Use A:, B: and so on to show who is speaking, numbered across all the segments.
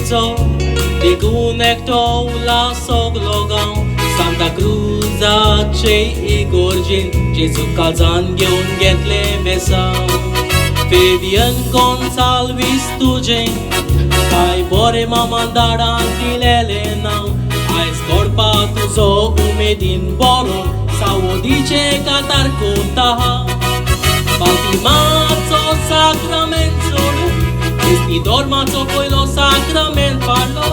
A: Jesuco, dekun ekto la soglogam Santa Cruza cei igorgin Jesu calzan gheun ghetle mesam FABIAN Gonçalves tugen Ai bore mamandaran dilele nam Ai scorpato zo umedin boron Sau odice catar contaha Baltimazzo sacramentolo Esti dormazzo poi lo sacrament parlo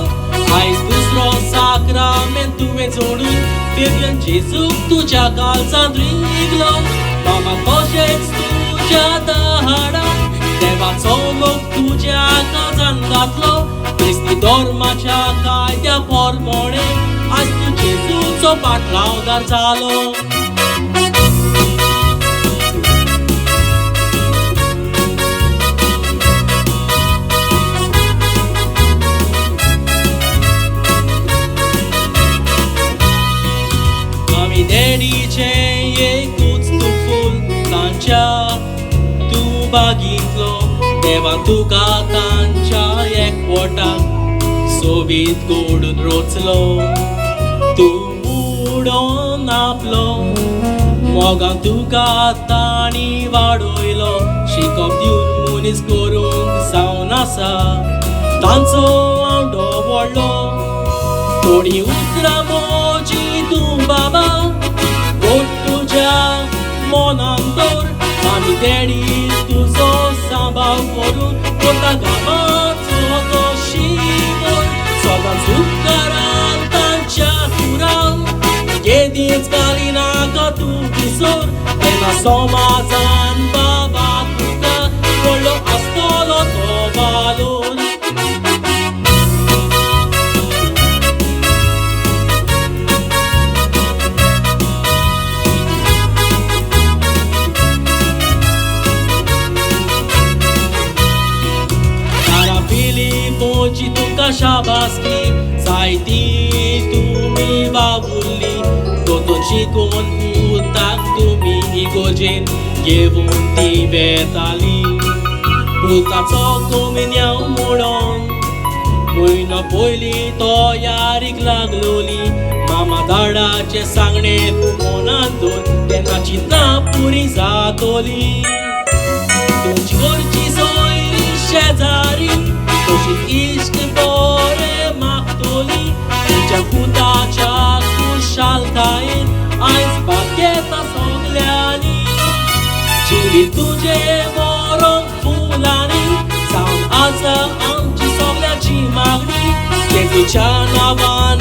A: Ai dustro sacramentu enzolu FABIAN Jesu tu già calzandriglo Mama coșex tu già dahara Deva zolok tu già calzandatlo Esti dormacea caidea pormone Azi tu Jesu țo patlau dar zalo Dedice ei cuț tu ful tancea tu bagitlo devan tu ca tancea ek pota sovit godun rotslo tu mudon aplo mogan tu ca tani vadoilo shikop diun munis korung saunasa tanso ando bollo tori utramoji tu baba Monandor, mami daddy, tu zo samba foru, kota gama to shibor, soban sukaran tancha kuram, yedins galina katu kisor, ena somazan baba kuka, polo astolo to balon. Moji tu kashabaski saiti tu mi babuli totonchi kon utak tu mi igojen yevun ti betali utak so komenya moron moina poili to yarik lagloli mama dada che sangne tu monandor tena chitna puri zatoli tunchi gorchi soiri shezari Toshit ishq bore maktoli Uja kutacha kushalkain Ais paketa sogliani Chili tuje morong fulani Sound asa amchi soglia chimagni Yesu chanavan